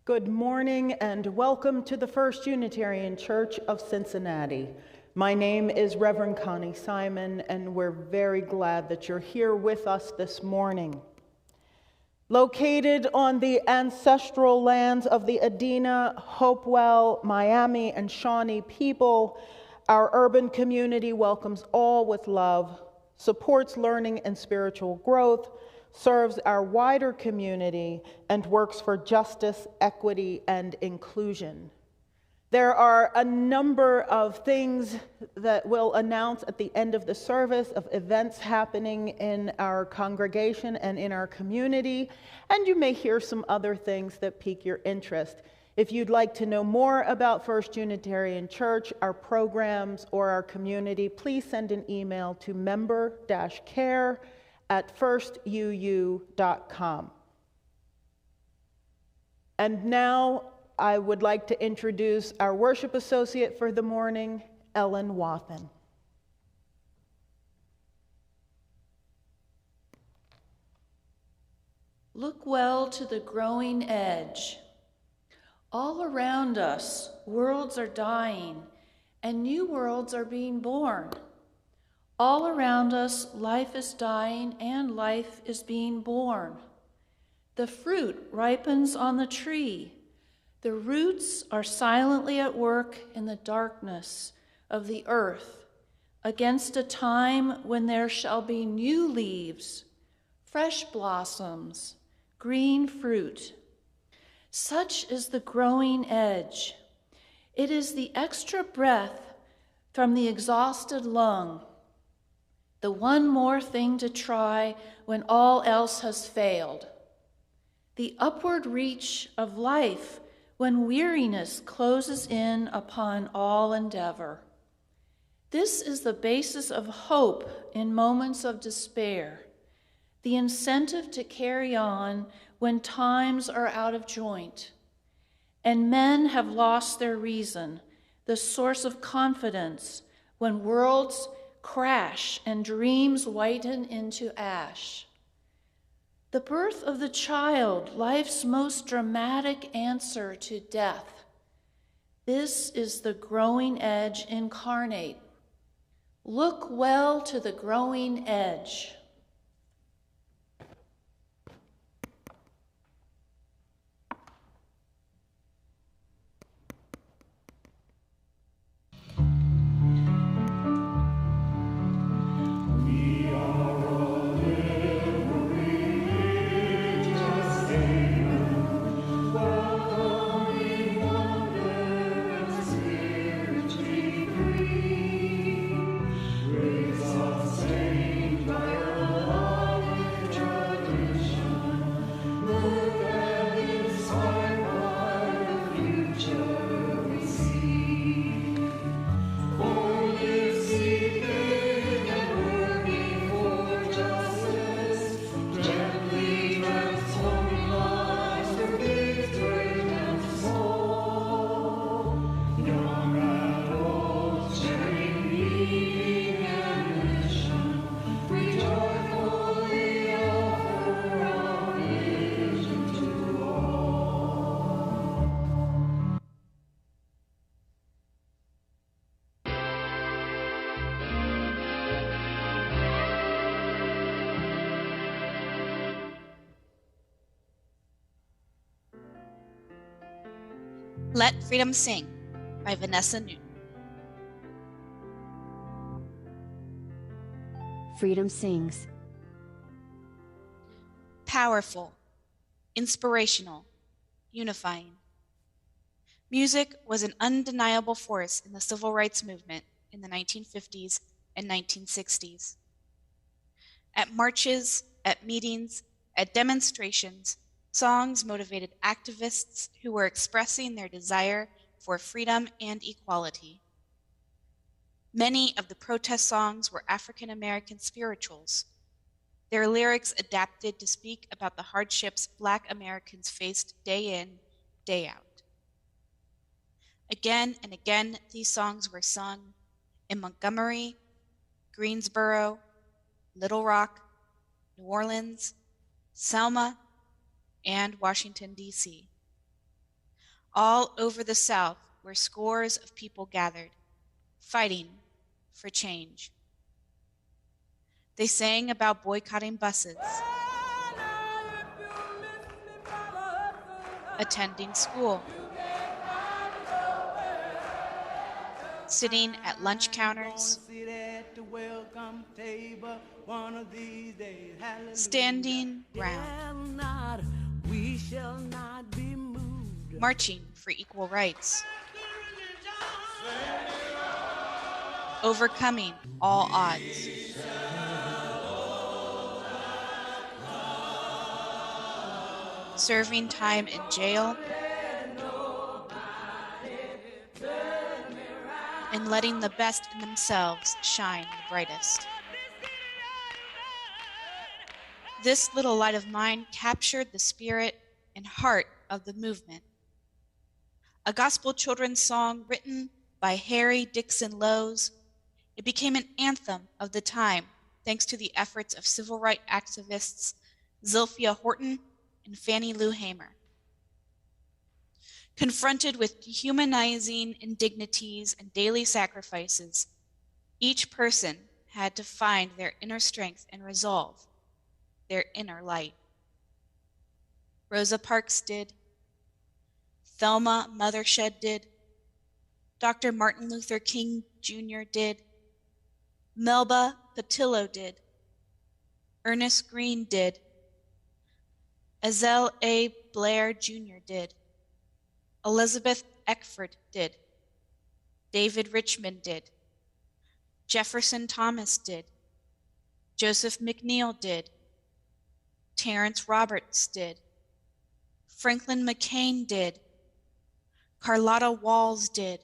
Good morning and welcome to the First Unitarian Church of Cincinnati. My name is Reverend Connie Simon, and we're very glad that you're here with us this morning. Located on the ancestral lands of the Adena, Hopewell, Miami, and Shawnee people, our urban community welcomes all with love, supports learning and spiritual growth, serves our wider community, and works for justice, equity, and inclusion. There are a number of things that we'll announce at the end of the service of events happening in our congregation and in our community, and you may hear some other things that pique your interest. If you'd like to know more about First Unitarian Church, our programs, or our community, please send an email to member-care@firstuu.com. And now I would like to introduce our worship associate for the morning, Ellen Wathen. Look well to the growing edge. All around us, worlds are dying, and new worlds are being born. All around us, life is dying and life is being born. The fruit ripens on the tree. The roots are silently at work in the darkness of the earth against a time when there shall be new leaves, fresh blossoms, green fruit. Such is the growing edge. It is the extra breath from the exhausted lung, the one more thing to try when all else has failed. The upward reach of life when weariness closes in upon all endeavor. This is the basis of hope in moments of despair, the incentive to carry on when times are out of joint, and men have lost their reason, the source of confidence when worlds crash and dreams whiten into ash. The birth of the child, life's most dramatic answer to death. This is the growing edge incarnate. Look well to the growing edge. Let Freedom Sing by Vanessa Newton. Freedom sings. Powerful, inspirational, unifying. Music was an undeniable force in the civil rights movement in the 1950s and 1960s. At marches, at meetings, at demonstrations, songs motivated activists who were expressing their desire for freedom and equality. Many of the protest songs were African American spirituals, their lyrics adapted to speak about the hardships Black Americans faced day in, day out. Again and again, these songs were sung in Montgomery, Greensboro, Little Rock, New Orleans, Selma, and Washington, D.C. All over the South where scores of people gathered, fighting for change. They sang about boycotting buses, attending school, sitting at lunch counters, standing round, marching for equal rights, overcoming all odds. Serving time in jail, and letting the best in themselves shine the brightest. This little light of mine captured the spirit and heart of the movement. A gospel children's song written by Harry Dixon Lowes, it became an anthem of the time thanks to the efforts of civil rights activists Zilphia Horton and Fannie Lou Hamer. Confronted with dehumanizing indignities and daily sacrifices, each person had to find their inner strength and resolve, their inner light. Rosa Parks did. Thelma Mothershed did. Dr. Martin Luther King Jr. did. Melba Patillo did. Ernest Green did. Azel A. Blair Jr. did. Elizabeth Eckford did. David Richmond did. Jefferson Thomas did. Joseph McNeil did. Terrence Roberts did. Franklin McCain did. Carlotta Walls did.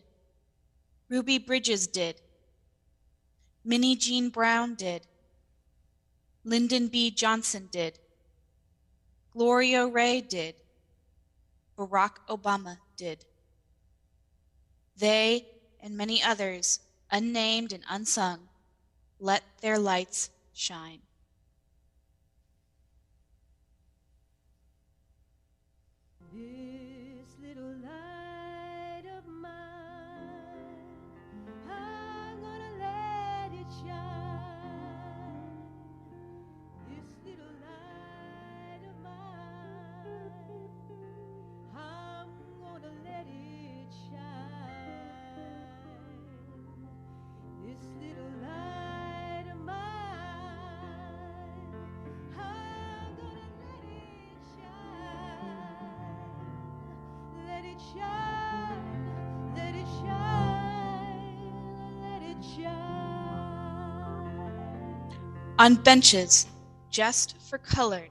Ruby Bridges did. Minnie Jean Brown did. Lyndon B. Johnson did. Gloria Ray did. Barack Obama did. They and many others, unnamed and unsung, let their lights shine. This little light of mine, I'm gonna let it shine. This little light of mine, I'm gonna let it shine. This little light of mine, I'm gonna let it shine. Let it shine, let it shine, let it shine. On benches, just for colored,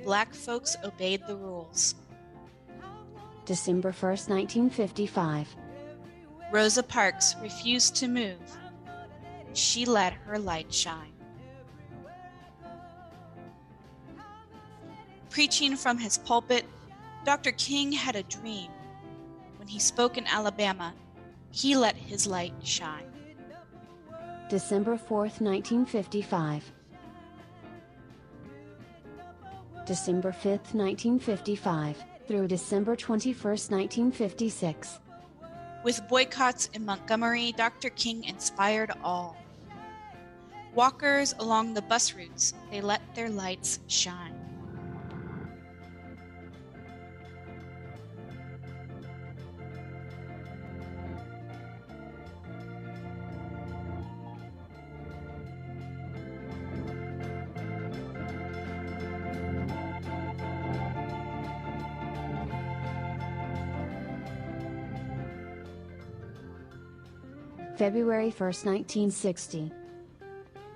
black folks obeyed the rules. December 1st, 1955. Rosa Parks refused to move. She let her light shine. Preaching from his pulpit, Dr. King had a dream. When he spoke in Alabama, he let his light shine. December 4th, 1955. December 5th, 1955, through December 21st, 1956. With boycotts in Montgomery, Dr. King inspired all. Walkers along the bus routes, they let their lights shine. February 1st, 1960.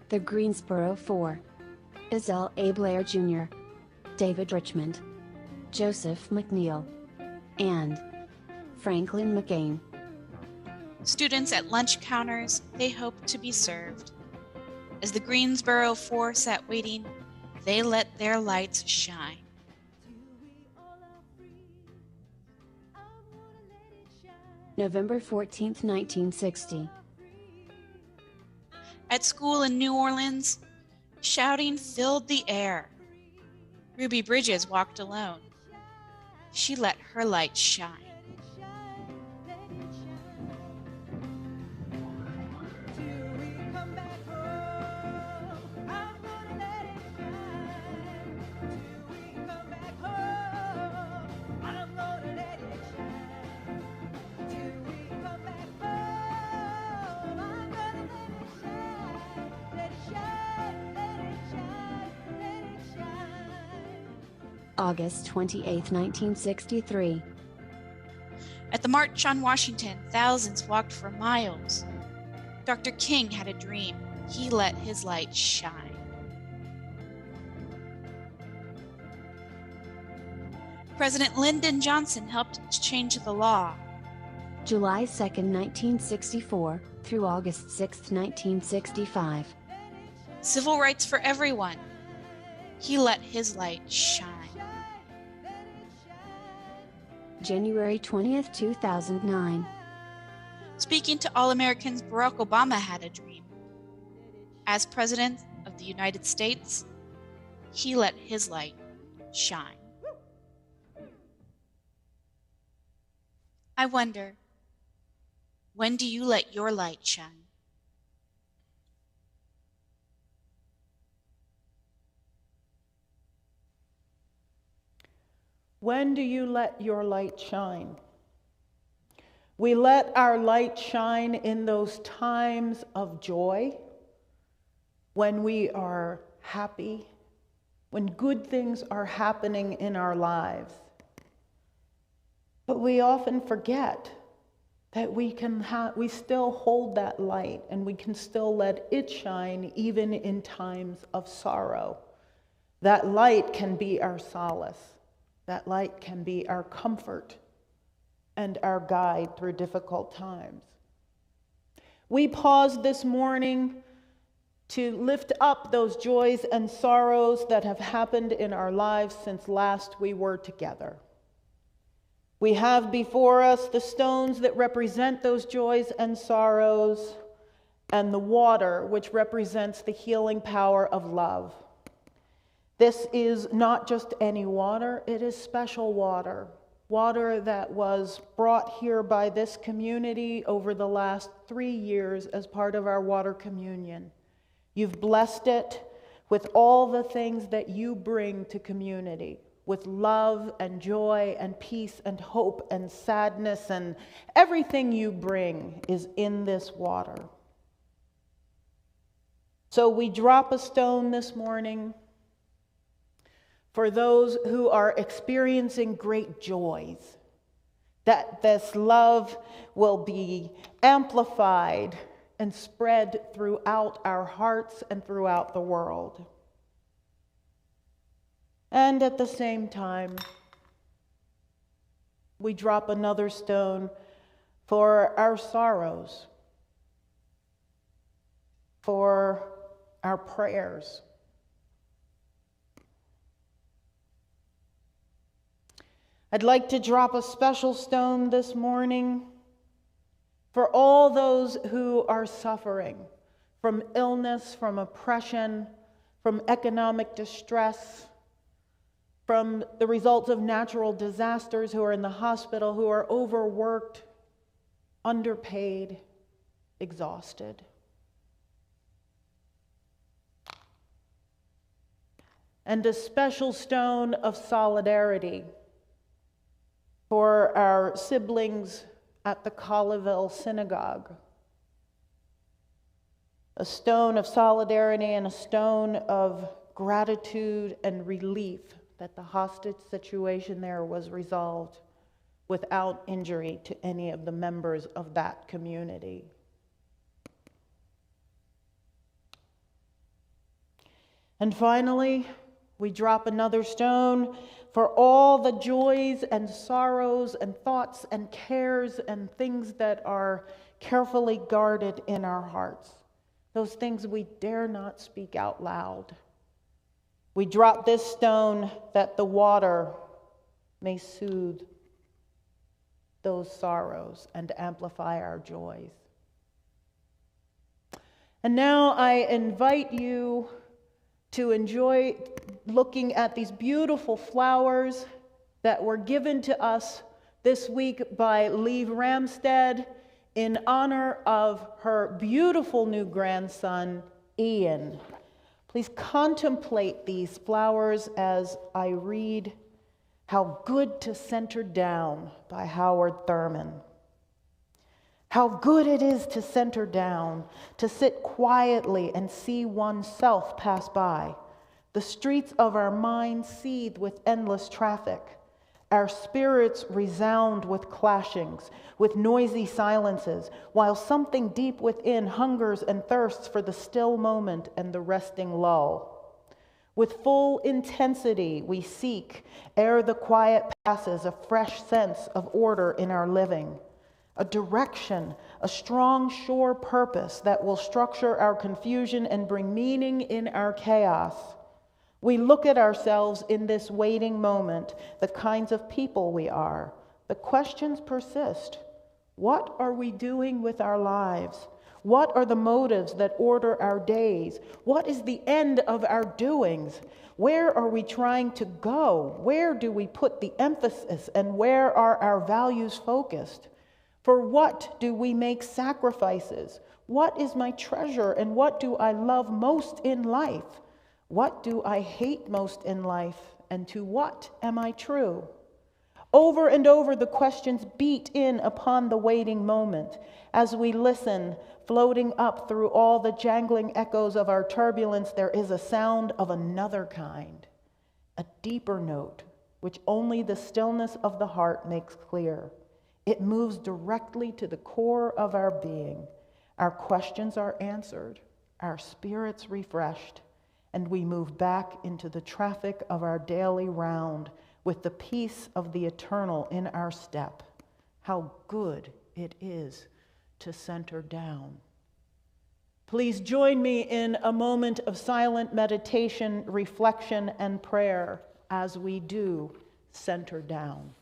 The Greensboro Four. Azel A. Blair Jr., David Richmond, Joseph McNeil, and Franklin McCain. Students at lunch counters, they hoped to be served. As the Greensboro Four sat waiting, they let their lights shine. November 14th, 1960. At school in New Orleans, shouting filled the air. Ruby Bridges walked alone. She let her light shine. August 28th, 1963. At the March on Washington, thousands walked for miles. Dr. King had a dream. He let his light shine. President Lyndon Johnson helped to change the law. July 2nd, 1964, through August 6th, 1965. Civil rights for everyone. He let his light shine. January 20th, 2009. Speaking to All Americans, Barack Obama had a dream. As President of the United States, he let his light shine. I wonder, when do you let your light shine? When do you let your light shine? We let our light shine in those times of joy, when we are happy, when good things are happening in our lives. But we often forget that we still hold that light, and we can still let it shine even in times of sorrow. That light can be our solace. That light can be our comfort and our guide through difficult times. We pause this morning to lift up those joys and sorrows that have happened in our lives since last we were together. We have before us the stones that represent those joys and sorrows, and the water which represents the healing power of love. This is not just any water, it is special water. Water that was brought here by this community over the last 3 years as part of our water communion. You've blessed it with all the things that you bring to community, with love and joy and peace and hope and sadness, and everything you bring is in this water. So we drop a stone this morning for those who are experiencing great joys, that this love will be amplified and spread throughout our hearts and throughout the world. And at the same time, we drop another stone for our sorrows, for our prayers. I'd like to drop a special stone this morning for all those who are suffering from illness, from oppression, from economic distress, from the results of natural disasters, who are in the hospital, who are overworked, underpaid, exhausted. And a special stone of solidarity for our siblings at the Colleyville Synagogue. A stone of solidarity and a stone of gratitude and relief that the hostage situation there was resolved without injury to any of the members of that community. And finally, we drop another stone for all the joys and sorrows and thoughts and cares and things that are carefully guarded in our hearts, those things we dare not speak out loud. We drop this stone that the water may soothe those sorrows and amplify our joys. And now I invite you to enjoy looking at these beautiful flowers that were given to us this week by Lee Ramstead in honor of her beautiful new grandson, Ian. Please contemplate these flowers as I read How Good to Center Down by Howard Thurman. How good it is to center down, to sit quietly and see oneself pass by. The streets of our minds seethe with endless traffic. Our spirits resound with clashings, with noisy silences, while something deep within hungers and thirsts for the still moment and the resting lull. With full intensity we seek, ere the quiet passes, a fresh sense of order in our living. A direction, a strong, sure purpose that will structure our confusion and bring meaning in our chaos. We look at ourselves in this waiting moment, the kinds of people we are, The questions persist. What are we doing with our lives? What are the motives that order our days? What is the end of our doings? Where are we trying to go? Where do we put the emphasis, and where are our values focused? For what do we make sacrifices? What is my treasure, and what do I love most in life? What do I hate most in life, and to what am I true? Over and over, the questions beat in upon the waiting moment. As we listen, floating up through all the jangling echoes of our turbulence, there is a sound of another kind, a deeper note, which only the stillness of the heart makes clear. It moves directly to the core of our being. Our questions are answered, our spirits refreshed, and we move back into the traffic of our daily round with the peace of the eternal in our step. How good it is to center down. Please join me in a moment of silent meditation, reflection, and prayer as we do center down.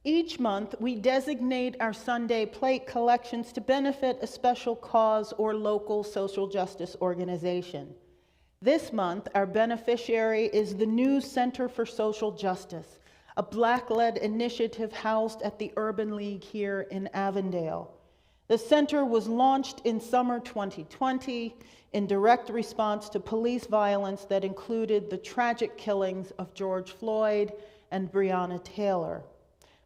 Each month, we designate our Sunday plate collections to benefit a special cause or local social justice organization. This month, our beneficiary is the New Center for Social Justice, a Black-led initiative housed at the Urban League here in Avondale. The center was launched in summer 2020 in direct response to police violence that included the tragic killings of George Floyd and Breonna Taylor.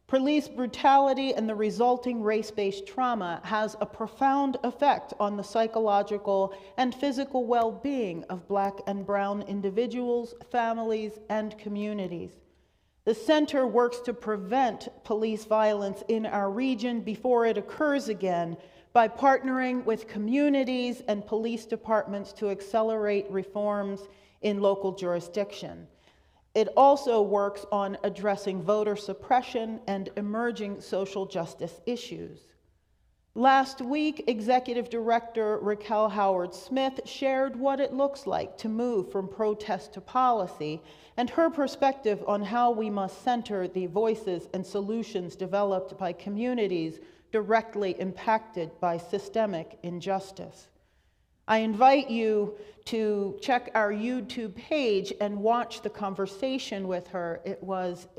Police brutality and the resulting race-based trauma has a profound effect on the psychological and physical well-being of Black and brown individuals, families, and communities. The center works to prevent police violence in our region before it occurs again by partnering with communities and police departments to accelerate reforms in local jurisdiction. It also works on addressing voter suppression and emerging social justice issues. Last week, Executive Director Raquel Howard-Smith shared what it looks like to move from protest to policy and her perspective on how we must center the voices and solutions developed by communities directly impacted by systemic injustice. I invite you to check our YouTube page and watch the conversation with her. It was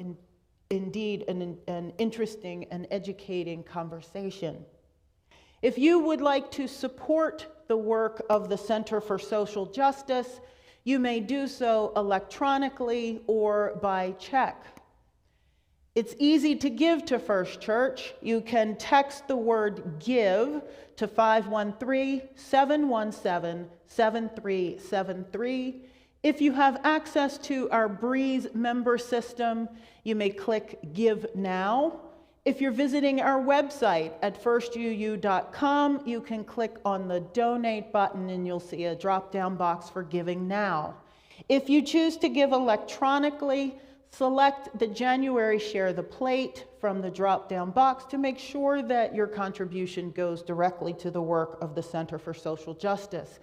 indeed an interesting and educating conversation. If you would like to support the work of the Center for Social Justice, you may do so electronically or by check. It's easy to give to First Church. You can text the word GIVE to 513-717-7373. If you have access to our Breeze member system, you may click Give Now. If you're visiting our website at firstuu.com, you can click on the Donate button and you'll see a drop-down box for Giving Now. If you choose to give electronically, select the January Share the Plate from the drop-down box to make sure that your contribution goes directly to the work of the Center for Social Justice.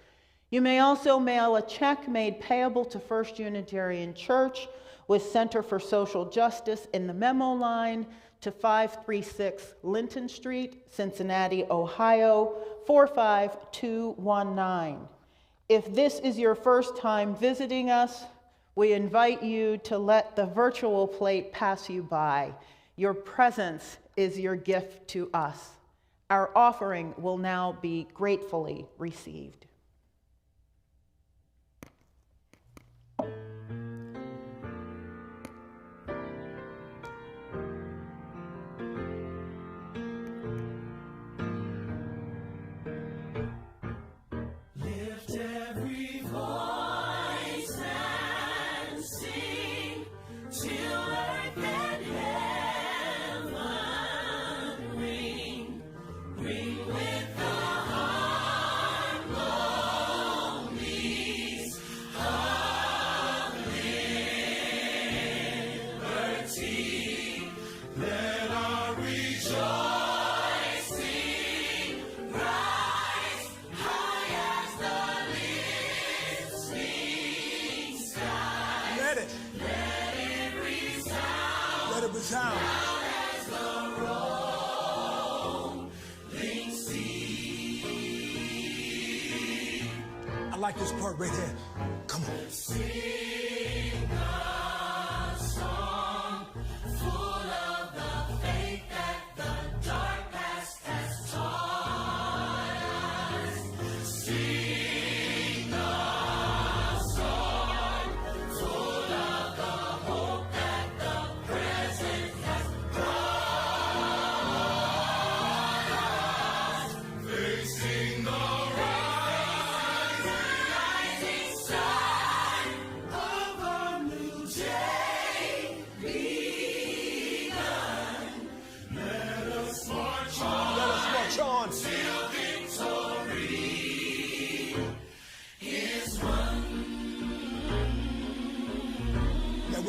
You may also mail a check made payable to First Unitarian Church with Center for Social Justice in the memo line to 536 Linton Street, Cincinnati, Ohio, 45219. If this is your first time visiting us, we invite you to let the virtual plate pass you by. Your presence is your gift to us. Our offering will now be gratefully received. I like this part right here. Come on. Sing a song full of the faith that the dark past has taught us. Sing a song full of the hope that the present has brought us. Facing the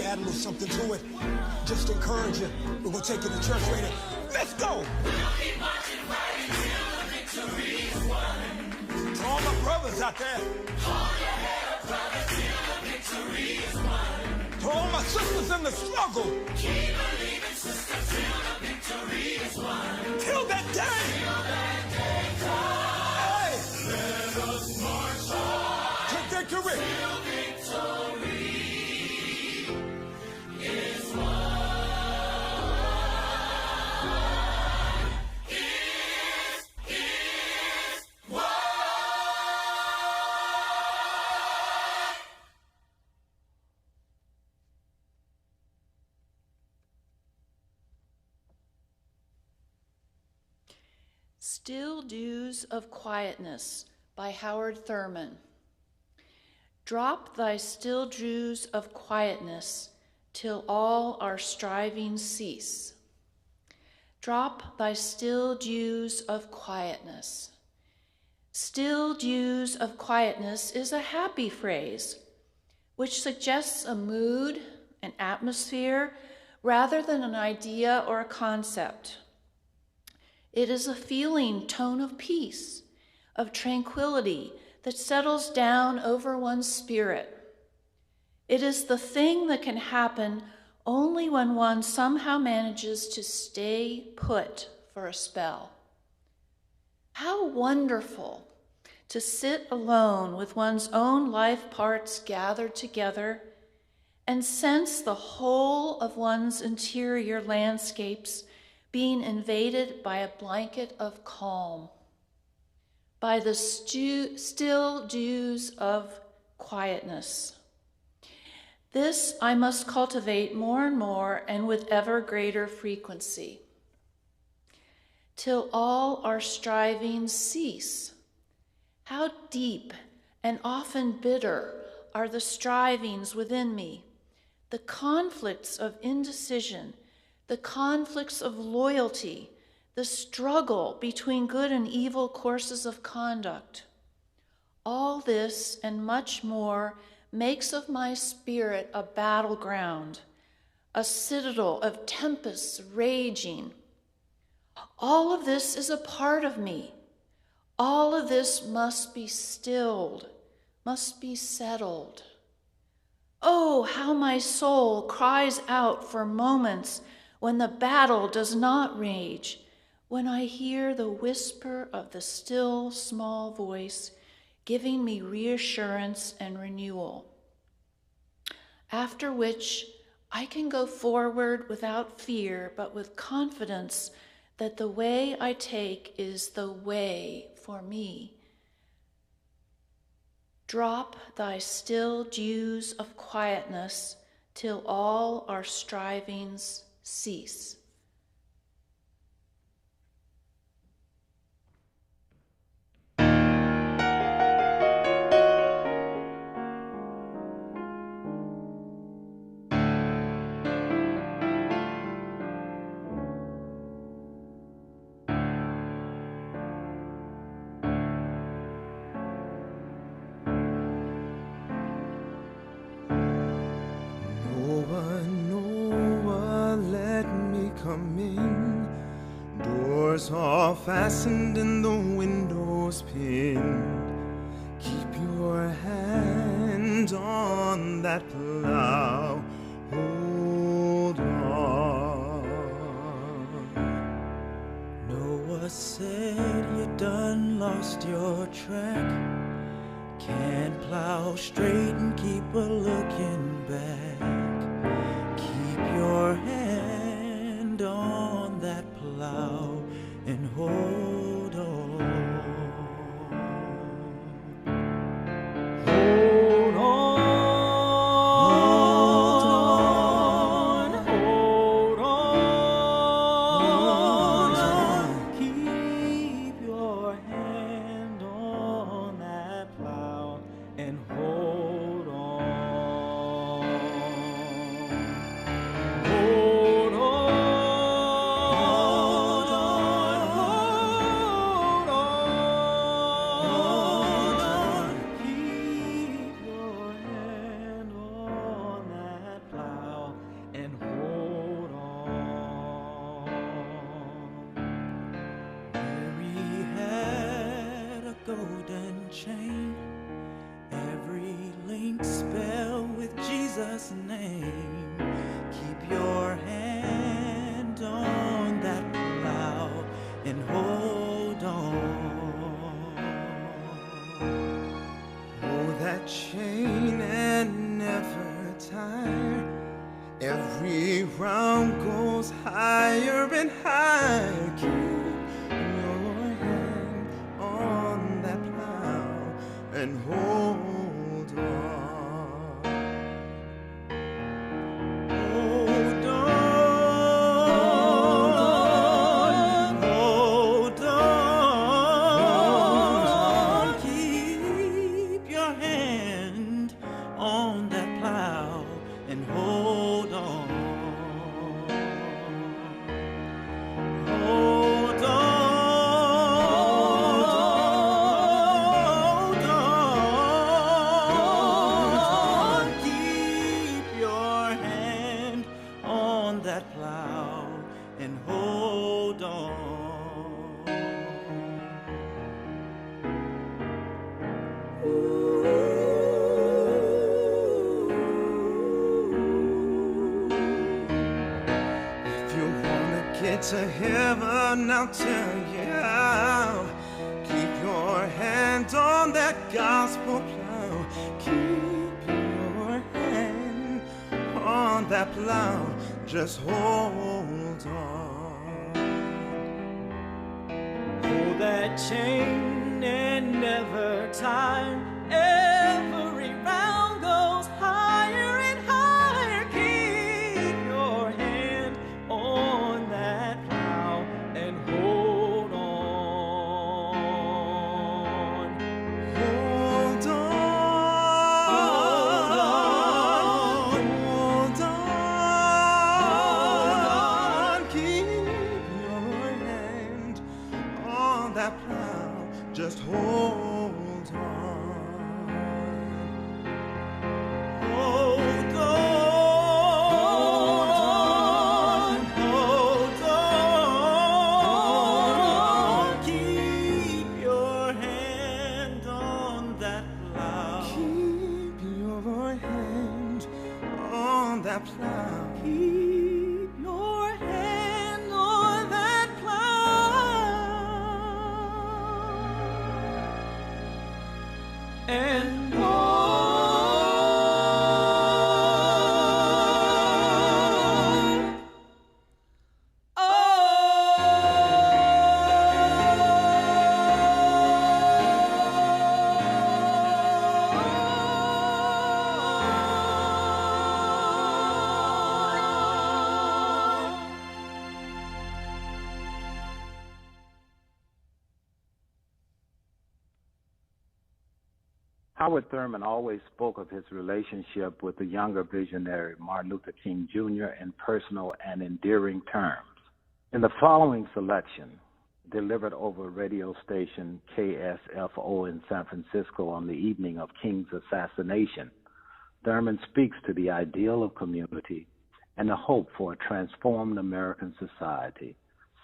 add a little something to it, just to encourage you. We're gonna take you to church later. Let's go! We'll keep marching right until the victory is won. To all my brothers out there, hold your head up, brother, till the victory is won. To all my sisters in the struggle, keep believing, sister, till the victory is won. Till that day! Till that day comes. Hey! Let us march on to victory! Till victory is won. Still Dews of Quietness by Howard Thurman. Drop thy still dews of quietness till all our striving cease. Drop thy still dews of quietness. Still dews of quietness is a happy phrase, which suggests a mood, an atmosphere, rather than an idea or a concept. It is a feeling tone of peace, of tranquility that settles down over one's spirit. It is the thing that can happen only when one somehow manages to stay put for a spell. How wonderful to sit alone with one's own life parts gathered together and sense the whole of one's interior landscapes being invaded by a blanket of calm, by the still dews of quietness. This I must cultivate more and more and with ever greater frequency, till all our strivings cease. How deep and often bitter are the strivings within me, the conflicts of indecision, the conflicts of loyalty, the struggle between good and evil courses of conduct. All this and much more makes of my spirit a battleground, a citadel of tempests raging. All of this is a part of me. All of this must be stilled, must be settled. Oh, how my soul cries out for moments when the battle does not rage, when I hear the whisper of the still small voice giving me reassurance and renewal. After which I can go forward without fear, but with confidence that the way I take is the way for me. Drop thy still dews of quietness till all our strivings cease. Noah, let me come in. Doors are fastened and the windows pinned. Keep your hand on that plow. Hold on. Noah said you done lost your track. Can't plow straight and keep a looking back. Keep your hand on that plow and hold on. Hold on. Hold on. Keep your hand on that plow and hold on. Hold on. Hold on. Keep your hand on that plow and hold on. Mary had a golden chain, every link spelled with Jesus' name. Keep your hand on that plow and hold on. Hold that chain and never tire. Every round goes higher and higher. Keep your hand on that plow and hold on. Hold on. Hold on. Keep your hand on that plow and hold on. Hold on. Hold on. way to heaven, I'll tell you how. Keep your hand on that gospel plow. Keep your hand on that plow. Just hold on. Hold that chain and never tire. Every round goes higher and higher. Keep your hand on that plow and hold on. Hold on. Hold on. Hold on. Keep your hand on that plow. Just hold on. Hold on. Hold on. Keep your hand on that plow. Keep your hand on that plow. Keep your hand on that plow. And Howard Thurman always spoke of his relationship with the younger visionary Martin Luther King Jr. in personal and endearing terms. In the following selection, delivered over radio station KSFO in San Francisco on the evening of King's assassination, Thurman speaks to the ideal of community and the hope for a transformed American society,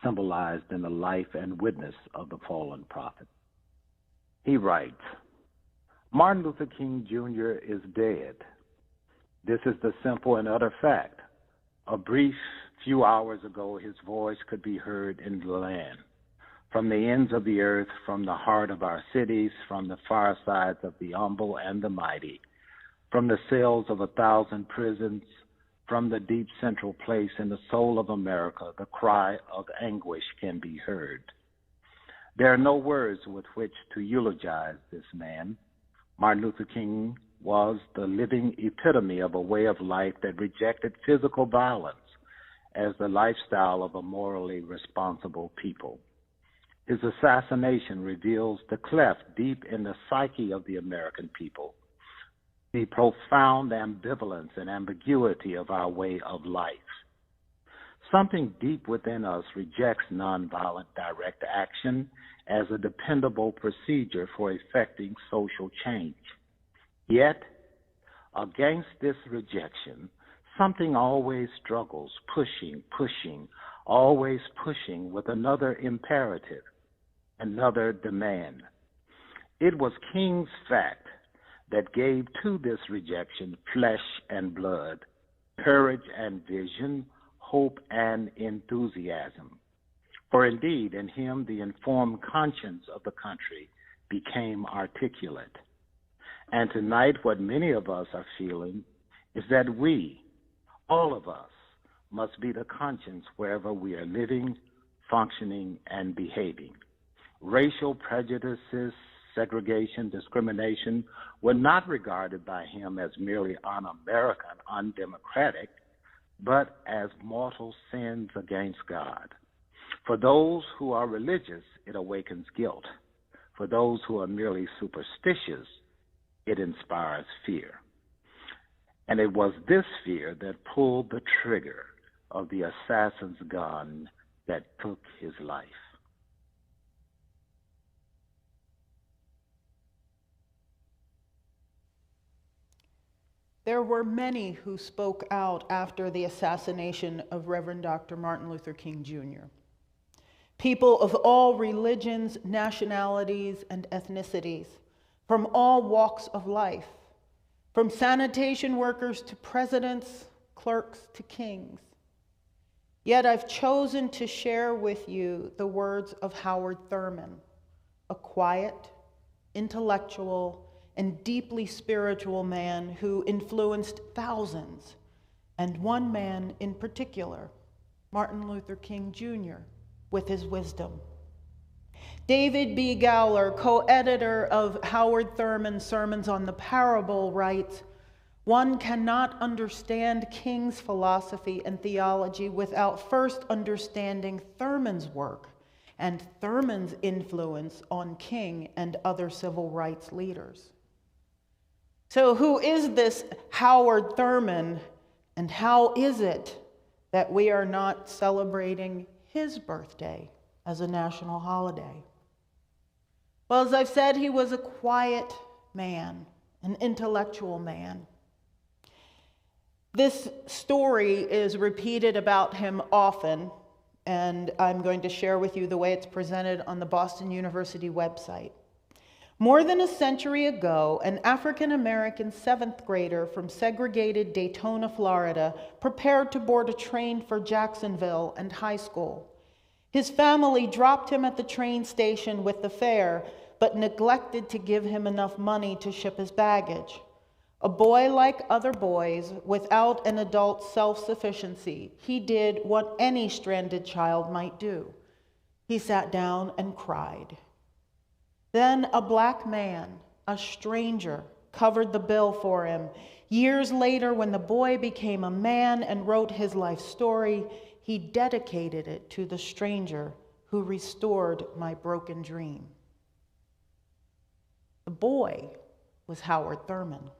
symbolized in the life and witness of the fallen prophet. He writes, Martin Luther King Jr. is dead. This is the simple and utter fact. A brief few hours ago, his voice could be heard in the land. From the ends of the earth, from the heart of our cities, from the firesides of the humble and the mighty, from the cells of 1,000 prisons, from the deep central place in the soul of America, the cry of anguish can be heard. There are no words with which to eulogize this man. Martin Luther King was the living epitome of a way of life that rejected physical violence as the lifestyle of a morally responsible people. His assassination reveals the cleft deep in the psyche of the American people, the profound ambivalence and ambiguity of our way of life. Something deep within us rejects nonviolent direct action as a dependable procedure for effecting social change. Yet, against this rejection, something always struggles, pushing, always pushing with another imperative, another demand. It was King's fact that gave to this rejection flesh and blood, courage and vision, hope and enthusiasm. For indeed, in him, the informed conscience of the country became articulate. And tonight, what many of us are feeling is that we, all of us, must be the conscience wherever we are living, functioning, and behaving. Racial prejudices, segregation, discrimination were not regarded by him as merely un-American, undemocratic, but as mortal sins against God. For those who are religious, it awakens guilt. For those who are merely superstitious, it inspires fear. And it was this fear that pulled the trigger of the assassin's gun that took his life. There were many who spoke out after the assassination of Reverend Dr. Martin Luther King Jr. People of all religions, nationalities, and ethnicities, from all walks of life, from sanitation workers to presidents, clerks to kings. Yet I've chosen to share with you the words of Howard Thurman, a quiet, intellectual, and deeply spiritual man who influenced thousands, and one man in particular, Martin Luther King Jr., with his wisdom. David B. Gowler, co-editor of Howard Thurman's Sermons on the Parable, writes, "One cannot understand King's philosophy and theology without first understanding Thurman's work and Thurman's influence on King and other civil rights leaders." So who is this Howard Thurman, and how is it that we are not celebrating his birthday as a national holiday? Well, as I've said, he was a quiet man, an intellectual man. This story is repeated about him often, and I'm going to share with you the way it's presented on the Boston University website. More than a century ago, an African-American seventh grader from segregated Daytona, Florida, prepared to board a train for Jacksonville and high school. His family dropped him at the train station with the fare, but neglected to give him enough money to ship his baggage. A boy like other boys, without an adult self-sufficiency, he did what any stranded child might do. He sat down and cried. Then a black man, a stranger, covered the bill for him. Years later, when the boy became a man and wrote his life story, he dedicated it to the stranger who restored my broken dream. The boy was Howard Thurman.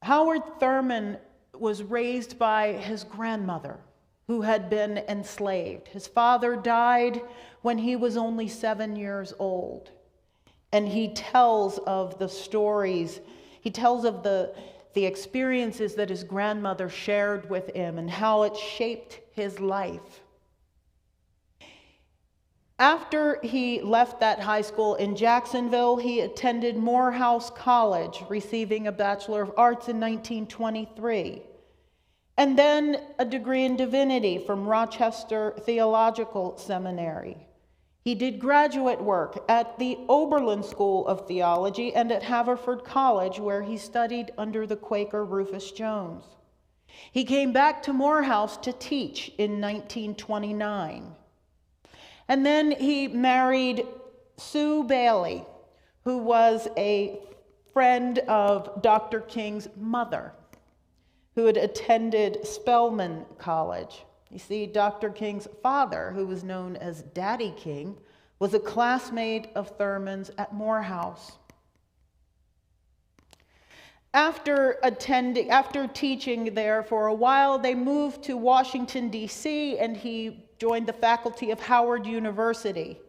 Howard Thurman was raised by his grandmother, who had been enslaved. His father died when he was only 7 years old. And he tells of the stories, he tells of the experiences that his grandmother shared with him and how it shaped his life. After he left that high school in Jacksonville, he attended Morehouse College, receiving a Bachelor of Arts in 1923, and then a degree in divinity from Rochester Theological Seminary. He did graduate work at the Oberlin School of Theology and at Haverford College, where he studied under the Quaker Rufus Jones. He came back to Morehouse to teach in 1929. And then he married Sue Bailey, who was a friend of Dr. King's mother, who had attended Spelman College. You see, Dr. King's father, who was known as Daddy King, was a classmate of Thurman's at Morehouse. After teaching there for a while, they moved to Washington, D.C., and he joined the faculty of Howard University,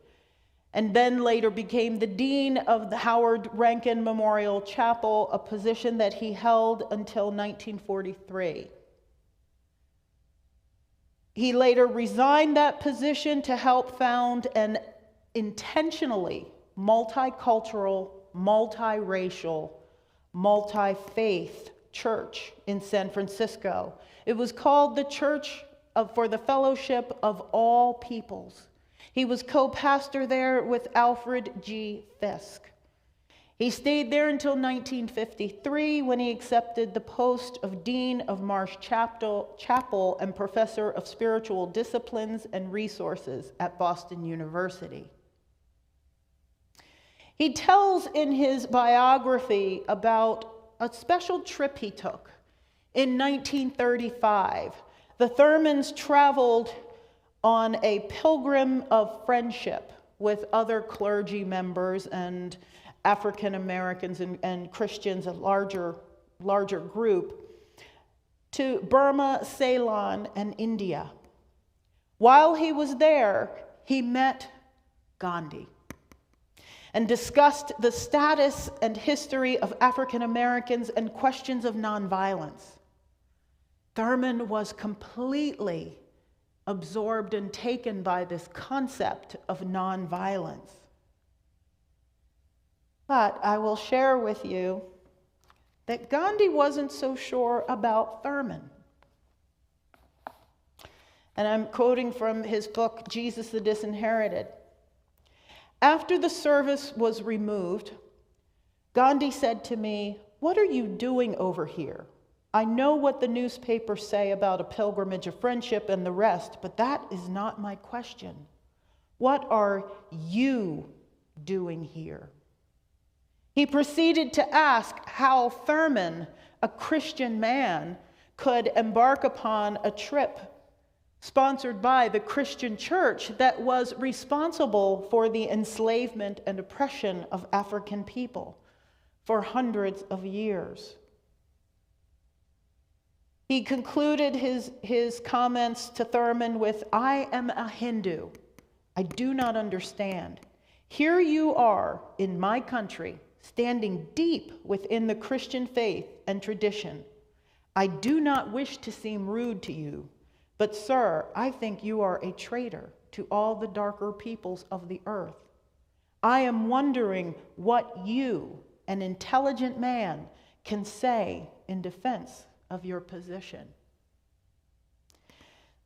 and then later became the dean of the Howard Rankin Memorial Chapel, a position that he held until 1943. He later resigned that position to help found an intentionally multicultural, multiracial, multi-faith church in San Francisco. It was called the Church for the Fellowship of All Peoples. He was co-pastor there with Alfred G. Fisk. He stayed there until 1953, when he accepted the post of Dean of Marsh Chapel and Professor of Spiritual Disciplines and Resources at Boston University. He tells in his biography about a special trip he took in 1935. The Thurmans traveled on a pilgrim of friendship with other clergy members and African Americans and Christians, a larger group, to Burma, Ceylon, and India. While he was there, he met Gandhi and discussed the status and history of African Americans and questions of nonviolence. Thurman was completely absorbed and taken by this concept of nonviolence. But I will share with you that Gandhi wasn't so sure about Thurman. And I'm quoting from his book, Jesus the Disinherited. After the service was removed, Gandhi said to me, "What are you doing over here? I know what the newspapers say about a pilgrimage of friendship and the rest, but that is not my question. What are you doing here?" He proceeded to ask how Thurman, a Christian man, could embark upon a trip sponsored by the Christian church that was responsible for the enslavement and oppression of African people for hundreds of years. He concluded his comments to Thurman with, "I am a Hindu. I do not understand. Here you are in my country, standing deep within the Christian faith and tradition. I do not wish to seem rude to you, but sir, I think you are a traitor to all the darker peoples of the earth. I am wondering what you, an intelligent man, can say in defense of your position."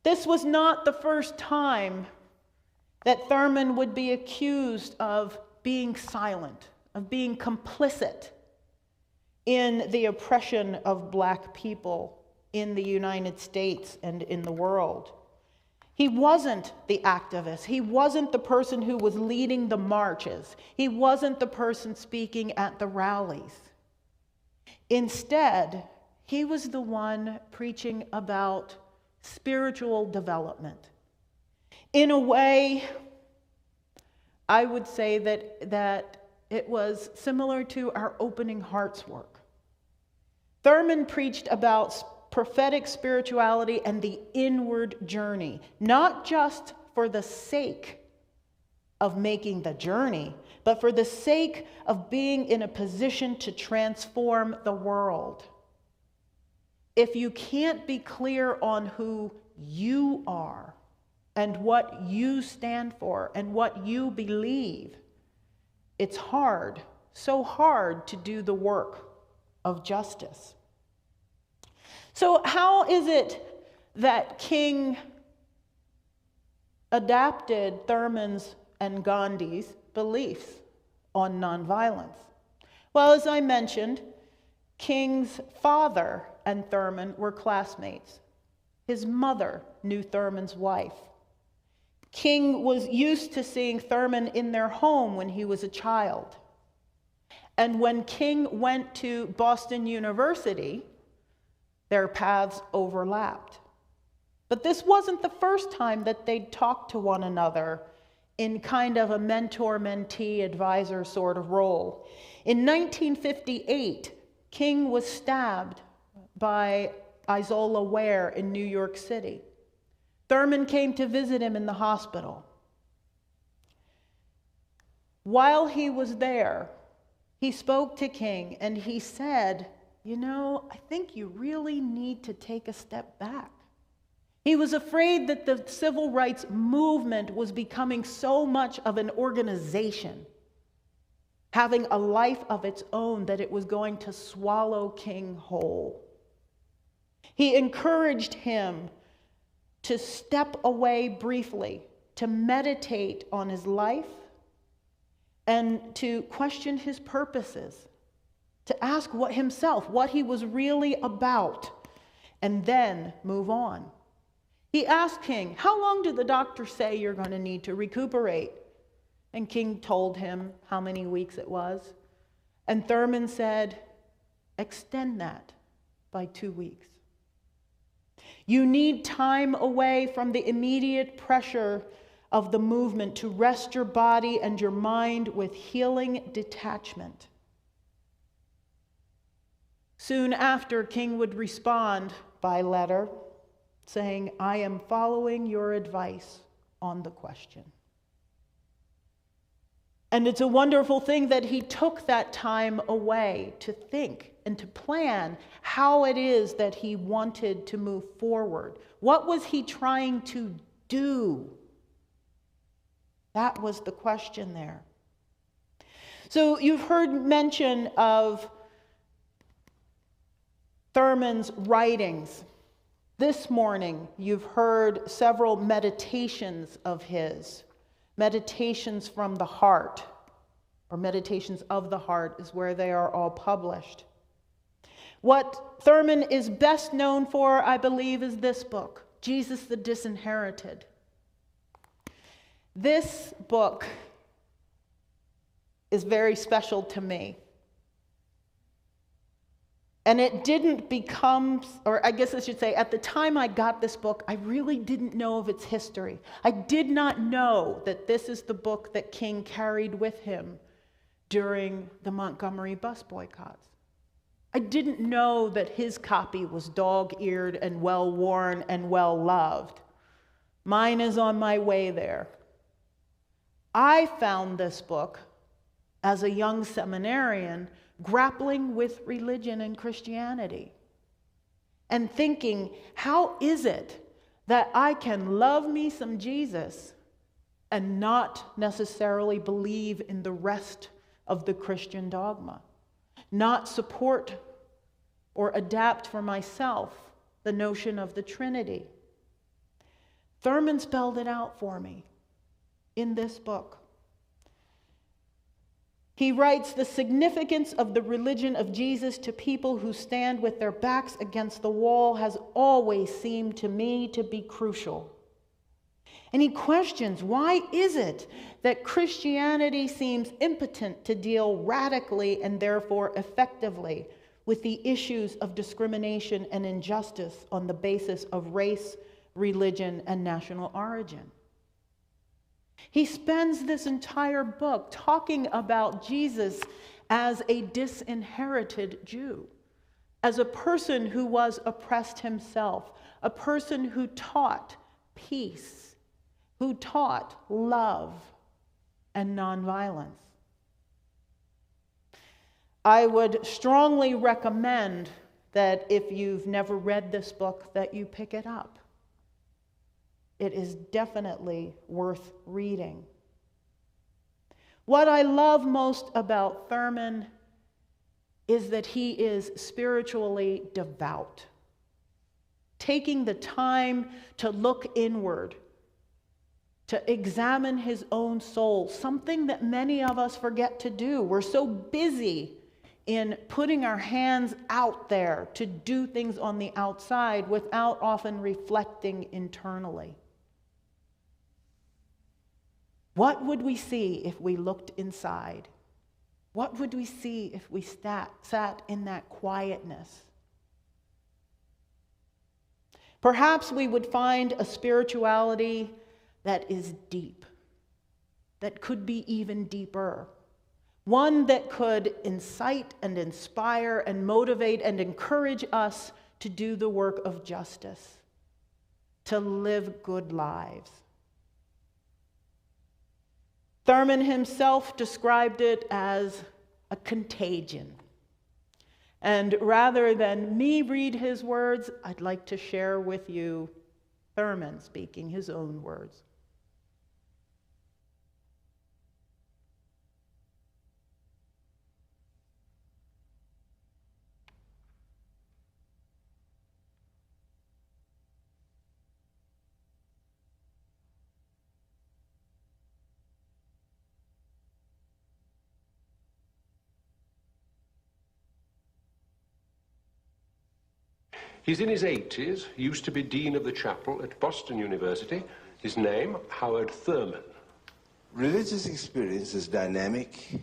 This was not the first time that Thurman would be accused of being silent, of being complicit in the oppression of Black people in the United States and in the world. He wasn't the activist. He wasn't the person who was leading the marches. He wasn't the person speaking at the rallies. Instead, he was the one preaching about spiritual development. In a way, I would say that it was similar to our Opening Hearts work. Thurman preached about prophetic spirituality and the inward journey, not just for the sake of making the journey, but for the sake of being in a position to transform the world. If you can't be clear on who you are and what you stand for and what you believe, it's hard, so hard to do the work of justice. So how is it that King adapted Thurman's and Gandhi's beliefs on nonviolence? Well, as I mentioned, King's father and Thurman were classmates. His mother knew Thurman's wife. King was used to seeing Thurman in their home when he was a child. And when King went to Boston University, their paths overlapped. But this wasn't the first time that they'd talked to one another in kind of a mentor-mentee advisor sort of role. In 1958, King was stabbed by Isola Ware in New York City. Thurman came to visit him in the hospital. While he was there, he spoke to King and he said, "You know, I think you really need to take a step back." He was afraid that the civil rights movement was becoming so much of an organization, having a life of its own, that it was going to swallow King whole. He encouraged him to step away briefly, to meditate on his life, and to question his purposes, to ask himself what he was really about, and then move on. He asked King, "How long did the doctor say you're going to need to recuperate?" And King told him how many weeks it was. And Thurman said, "Extend that by 2 weeks. You need time away from the immediate pressure of the movement to rest your body and your mind with healing detachment." Soon after, King would respond by letter saying, "I am following your advice on the question." And it's a wonderful thing that he took that time away to think and to plan how it is that he wanted to move forward. What was he trying to do? That was the question there. So you've heard mention of Thurman's writings This morning, you've heard several meditations of his. Meditations from the heart, or meditations of the heart is where they are all published. What Thurman is best known for, I believe, is this book, Jesus the Disinherited. This book is very special to me. And it didn't become, or I guess I should say, at the time I got this book, I really didn't know of its history. I did not know that this is the book that King carried with him during the Montgomery bus boycotts. I didn't know that his copy was dog-eared and well-worn and well-loved. Mine is on my way there. I found this book as a young seminarian grappling with religion and Christianity and thinking, how is it that I can love me some Jesus and not necessarily believe in the rest of the Christian dogma, not support or adapt for myself the notion of the Trinity? Thurman spelled it out for me in this book. He writes, the significance of the religion of Jesus to people who stand with their backs against the wall has always seemed to me to be crucial. And he questions, why is it that Christianity seems impotent to deal radically and therefore effectively with the issues of discrimination and injustice on the basis of race, religion, and national origin? He spends this entire book talking about Jesus as a disinherited Jew, as a person who was oppressed himself, a person who taught peace, who taught love and nonviolence. I would strongly recommend that if you've never read this book, that you pick it up. It is definitely worth reading. What I love most about Thurman is that he is spiritually devout, taking the time to look inward, to examine his own soul, something that many of us forget to do. We're so busy in putting our hands out there to do things on the outside without often reflecting internally. What would we see if we looked inside? What would we see if we sat in that quietness? Perhaps we would find a spirituality that is deep, that could be even deeper. One that could incite and inspire and motivate and encourage us to do the work of justice, to live good lives. Thurman himself described it as a contagion. And rather than me read his words, I'd like to share with you Thurman speaking his own words. He's in his 80s, used to be Dean of the Chapel at Boston University. His name, Howard Thurman. Religious experience is dynamic,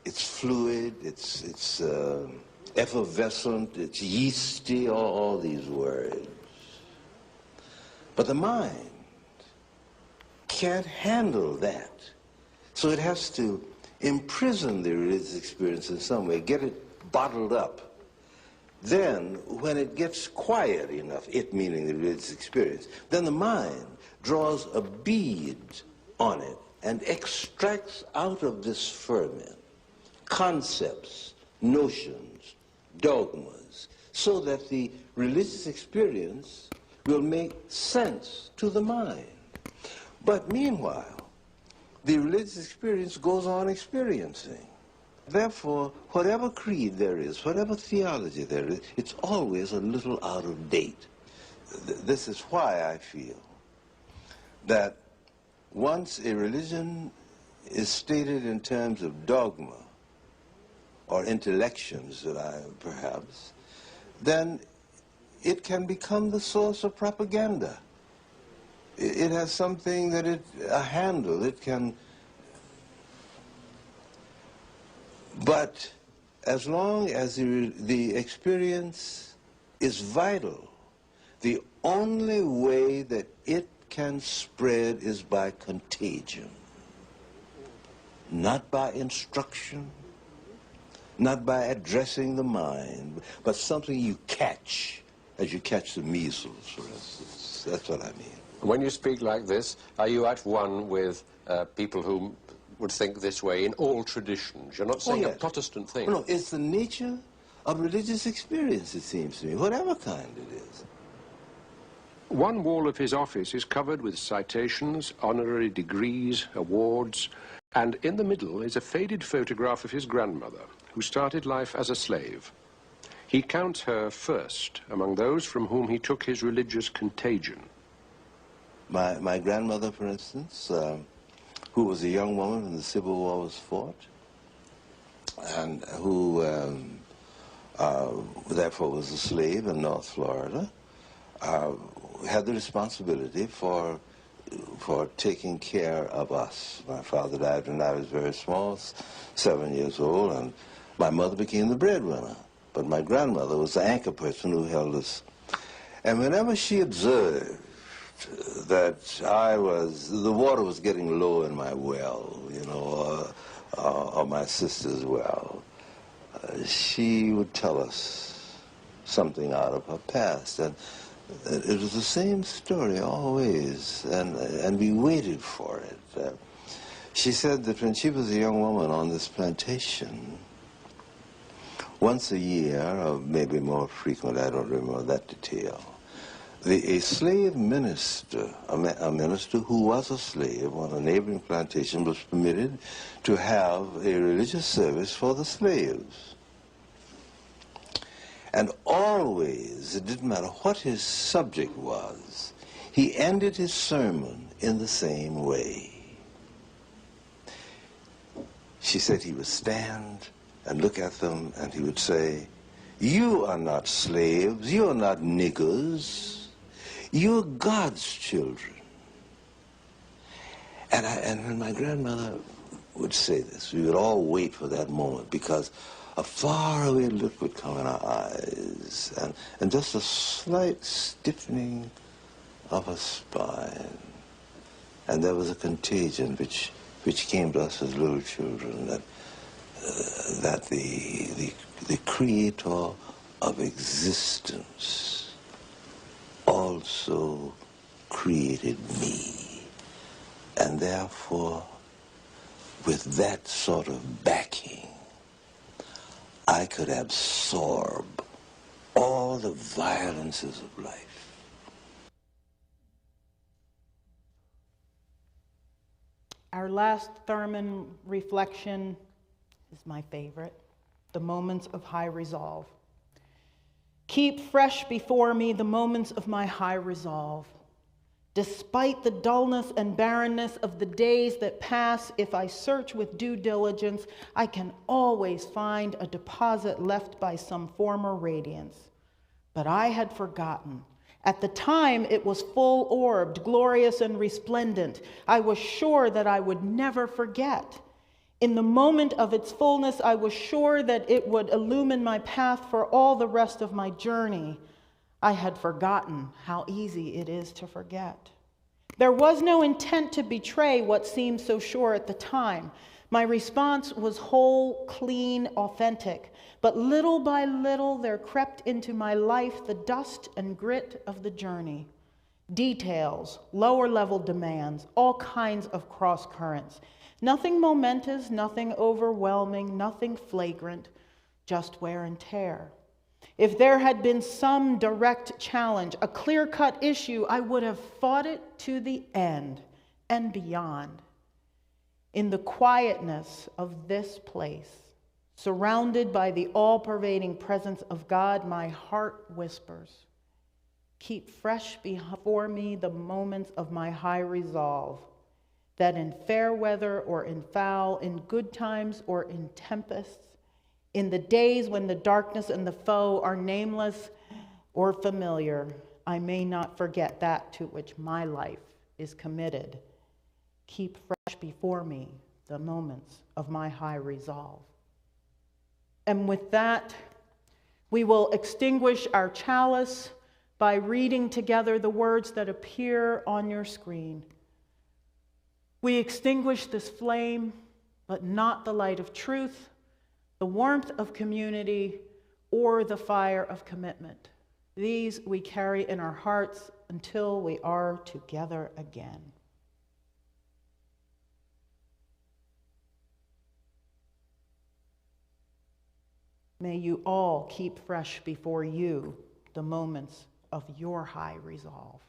it's fluid, it's effervescent, it's yeasty, all these words. But the mind can't handle that. So it has to imprison the religious experience in some way, get it bottled up. Then, when it gets quiet enough, it meaning the religious experience, then the mind draws a bead on it and extracts out of this ferment concepts, notions, dogmas, so that the religious experience will make sense to the mind. But meanwhile, the religious experience goes on experiencing. Therefore, whatever creed there is, whatever theology there is, it's always a little out of date. this is why I feel that once a religion is stated in terms of dogma or intellections, perhaps, then it can become the source of propaganda. It has something that a handle, it can, but as long as the experience is vital, the only way that it can spread is by contagion, not by instruction, not by addressing the mind, but something you catch, as you catch the measles, for instance. That's what I mean. When you speak like this, are you at one with people who would think this way in all traditions? You're not saying a Protestant thing. No, it's the nature of religious experience, it seems to me, whatever kind it is. One wall of his office is covered with citations, honorary degrees, awards, and in the middle is a faded photograph of his grandmother, who started life as a slave. He counts her first among those from whom he took his religious contagion. My grandmother, for instance, who was a young woman when the Civil War was fought, and who therefore was a slave in North Florida, had the responsibility for taking care of us. My father died when I was very small, 7 years old, and my mother became the breadwinner. But my grandmother was the anchor person who held us. And whenever she observed that the water was getting low in my well, you know, or my sister's well, she would tell us something out of her past. And it was the same story always, and we waited for it. She said that when she was a young woman on this plantation, once a year, or maybe more frequent, I don't remember that detail, a slave minister, a minister who was a slave on a neighboring plantation, was permitted to have a religious service for the slaves. And always, it didn't matter what his subject was, he ended his sermon in the same way. She said he would stand and look at them and he would say, "You are not slaves, you are not niggers. You're God's children." And when my grandmother would say this, we would all wait for that moment, because a faraway look would come in our eyes, and just a slight stiffening of her spine. And there was a contagion which came to us as little children, that the creator of existence also created me. And therefore, with that sort of backing, I could absorb all the violences of life. Our last Thurman reflection is my favorite, the moments of high resolve. Keep fresh before me the moments of my high resolve. Despite the dullness and barrenness of the days that pass, if I search with due diligence, I can always find a deposit left by some former radiance. But I had forgotten. At the time, it was full-orbed, glorious and resplendent. I was sure that I would never forget. In the moment of its fullness, I was sure that it would illumine my path for all the rest of my journey. I had forgotten how easy it is to forget. There was no intent to betray what seemed so sure at the time. My response was whole, clean, authentic. But little by little, there crept into my life the dust and grit of the journey. Details, lower-level demands, all kinds of cross-currents. Nothing momentous, nothing overwhelming, nothing flagrant, just wear and tear. If there had been some direct challenge, a clear-cut issue, I would have fought it to the end and beyond. In the quietness of this place, surrounded by the all-pervading presence of God, my heart whispers, keep fresh before me the moments of my high resolve, that in fair weather or in foul, in good times or in tempests, in the days when the darkness and the foe are nameless or familiar, I may not forget that to which my life is committed. Keep fresh before me the moments of my high resolve. And with that, we will extinguish our chalice by reading together the words that appear on your screen. We extinguish this flame, but not the light of truth, the warmth of community, or the fire of commitment. These we carry in our hearts until we are together again. May you all keep fresh before you the moments of your high resolve.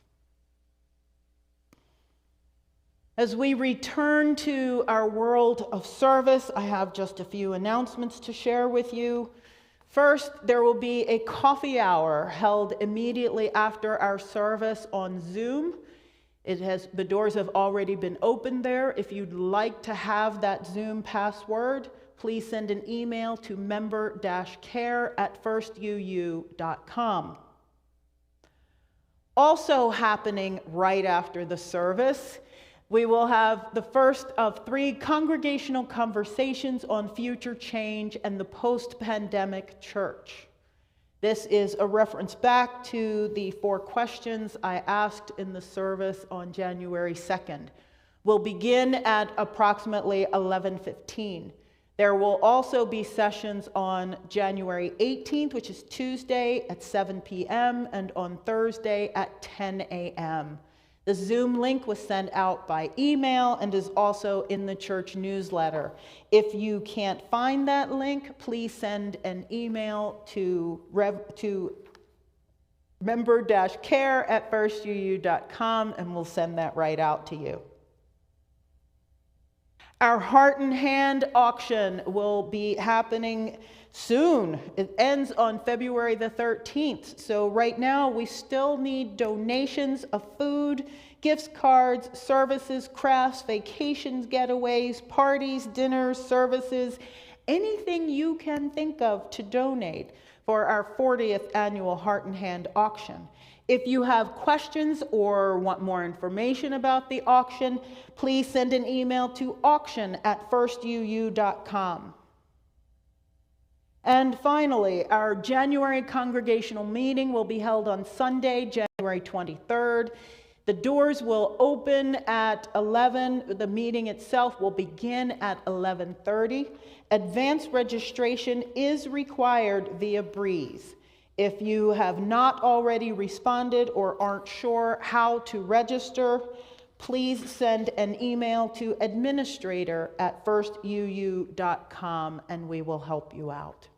As we return to our world of service, I have just a few announcements to share with you. First, there will be a coffee hour held immediately after our service on Zoom. The doors have already been opened there. If you'd like to have that Zoom password, please send an email to member-care@firstuu.com. Also happening right after the service, we will have the first of 3 congregational conversations on future change and the post-pandemic church. This is a reference back to the 4 questions I asked in the service on January 2nd. We'll begin at approximately 11:15. There will also be sessions on January 18th, which is Tuesday at 7 p.m. and on Thursday at 10 a.m. The Zoom link was sent out by email and is also in the church newsletter. If you can't find that link, please send an email to member-care@firstuu.com and we'll send that right out to you. Our Heart in Hand auction will be happening soon. It ends on February the 13th. So right now we still need donations of food, gifts, cards, services, crafts, vacations, getaways, parties, dinners, services, anything you can think of to donate for our 40th annual Heart in Hand auction. If you have questions or want more information about the auction, please send an email to auction@firstuu.com. And finally, our January congregational meeting will be held on Sunday, January 23rd. The doors will open at 11. The meeting itself will begin at 11:30. Advance registration is required via Breeze. If you have not already responded or aren't sure how to register, please send an email to administrator@firstuu.com and we will help you out.